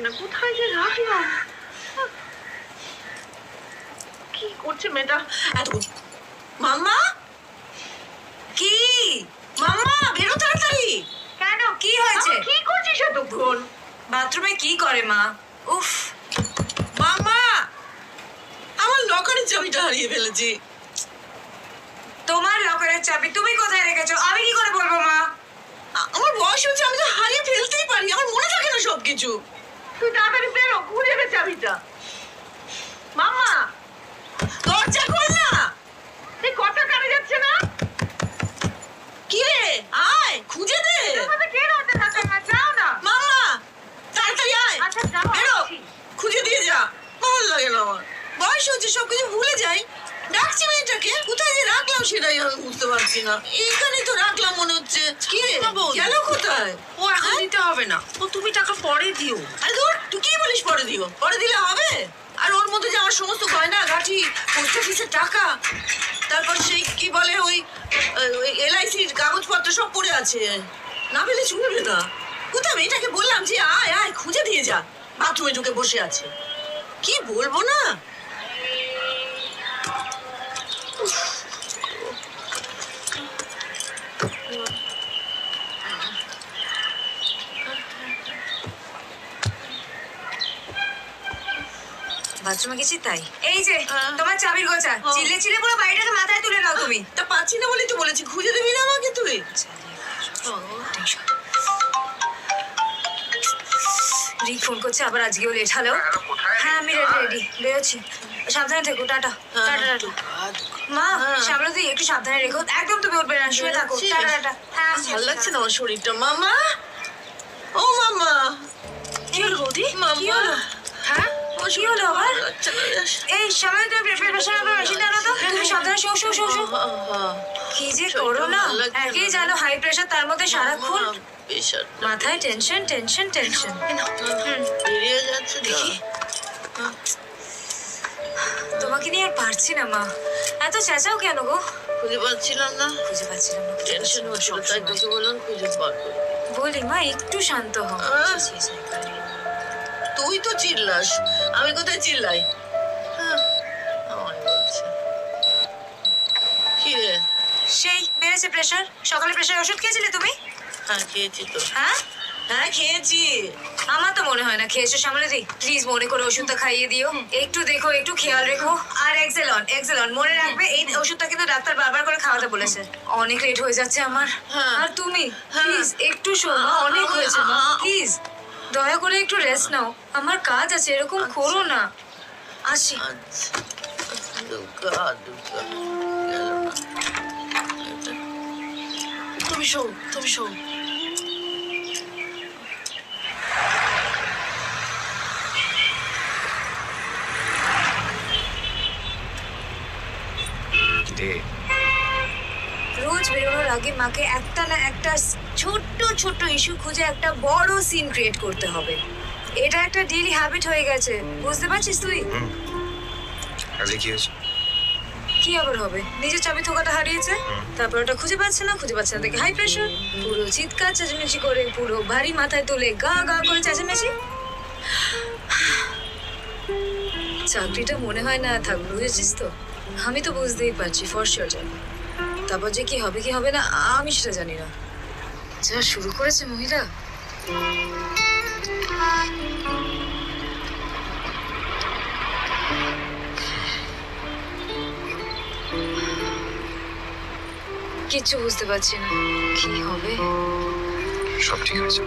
না, কোথায় যে রাখলাম। কি করছে মেয়েটা? মাম্মা, কি মাম্মা, বেরো তাড়াতাড়ি। কেন, কি হয়েছে? কি করছিস এতক্ষণ? বাথরুমে কি করে মা? উফ মাম্মা, আমার লকারের চাবিটা হারিয়ে ফেলেছি। তোমার লকারের চাবি তুমি কোথায় রেখেছো? আমি কি করে বলবো মা? আমার বয়স হচ্ছে, আমি তো হারিয়ে ফেলতেই পারি, আমার মনে থাকে না সবকিছু। তুই তাড়াতাড়ি বেরো, খুঁজে নে চাবিটা। মাম্মা, দরজা খোল না। এই কথা কানে যাচ্ছে না? কি রে, আয় খুঁজে দে। এভাবে কে রাতে থাকে না? যাও না। মাম্মা তাড়াতাড়ি আয়। আচ্ছা যাও, বেরো, আসছি। খুঁজে দিয়ে যা। ভালো লাগে না আমার, বয়স হচ্ছে সবকিছু ভুলে যাই। ডাকছি মেয়েটাকে, কোথায় যে রাখলাম সেটাই আমি বুঝতে পারছি না। এইখানে তো রাখলাম মনে হচ্ছে। কি রে, গেল কোথায়? ও এখন দিতে হবে না, ও তুমি টাকা পরে দিও। আরে ধর, তুই কি বলিস পরে দিও? পরে দিলে হবে? আর ওর মধ্যে যে আমার সমস্ত গয়না গাঠি, পোস্ট অফিসের টাকা, তারপর সেই কি বলে ওই এলআইসির কাগজপত্র সব পড়ে আছে, না পেলে চলবে না। কোথায় মেয়েটাকে বললাম যে আয় আয় খুঁজে দিয়ে যা, বাথরুমে ঢুকে বসে আছে। কি বলবো না। বাথরুমে গেছি তাই। এই যে তোমার চাবির গোছা, চিল্লে চিল্লে পুরো বাড়িটাকে মাথায় তুলে নাও তুমি। তা পাচ্ছি না বলেই তো বলেছি, খুঁজে দিবি না আমাকে তুই? রিক ফোন করছে আবার, আজকেও লেট। হ্যালো, হ্যাঁ আমি রেডি বেরোচ্ছি। সাবধানে থেকো, টাটা টাটা টাটা। মা শ্যামলদি একটু সাবধানে রেখো, একদম তুমি উঠবে না, শুয়ে থাকো। Tata tata. হ্যাঁ ভালো লাগছে না আমার শরীরটা। মামা, ও মামা। কি হলো বৌদি? মামা। কি হলো? হ্যাঁ কি হলো আবার? এই শ্যামলদি তুমি প্রিপারেশন হবে, মেশিনটা আনো তো। তুমি সাবধানে শো শো শো শো। কি যে করো না, একই জানো হাই প্রেশার, তার মধ্যে সারাক্ষণ মাথায় টেনশন টেনশন টেনশন। বেরিয়ে যাচ্ছে দেখি, তোমাকে নিয়ে আর পারছি না মা। এত চেঁচাও কেন গো? খুঁজে পাচ্ছিলাম না, খুঁজে পাচ্ছিলাম না, টেনশন হচ্ছিল, তাই তোকে বললাম খুঁজে বার কর। বলি মা একটু শান্ত হও। তুই তো চিল্লাস, আমি কোথায় চিল্লাই? আমায় বলছে কি রে? সেই বেড়েছে প্রেশার। সকালে প্রেশার ওষুধ খেয়েছিলে তুমি? হ্যাঁ খেয়েছি তো। হ্যাঁ হ্যাঁ খেয়েছি। আমার তো মনে হয় না খেয়েছো। সামনে প্লিজ মনে করে ওষুধটা খাইয়ে দিও। একটু দেখো, একটু খেয়াল রেখো। আর এক্সেলন এক্সেলন মনে রাখবে, এই ওষুধটা কিন্তু ডাক্তার বারবার করে খাওয়াতে বলেছে। অনেক লেট হয়ে যাচ্ছে আমার। আর তুমি প্লিজ একটু শোনো, অনেক হয়েছে মা, প্লিজ দয়া করে একটু রেস্ট নাও। আমার কাজ আছে, এরকম করো না। আসি। দুর্গা দুর্গা গেল না। তুমি শো, তুমি শো। রোজ বেরোনোর আগে মাকে একটা না একটা ছোট্ট ছোট্ট ইস্যু খুঁজে একটা বড় সিন ক্রিয়েট করতে হবে। এটা একটা ডেইলি হ্যাবিট হয়ে গেছে, বুঝতে পারছিস তুই? আজকে কি হয়েছে? কি আবার হবে, নিজের চাবি থোকাটা হারিয়েছে, তারপর ওটা খুঁজে পাচ্ছে না দেখে হাই প্রেশার, পুরো চিৎকার চেঁচামেচি করে, পুরো ভারী মাথায় তুলে গা গা করে চেঁচামেচি। চাকরিটা মনে হয় না থাকবে, বুঝেছিস তো? আমি তো বুঝতেই পারছি ফর শিওর যাবে। তারপর যে কি হবে কি হবে না আমি সেটা জানি না। যা শুরু করেছে মহিলা। কিচ্ছু বুঝতে পারছি না কি হবে। সব ঠিক হয়েছে।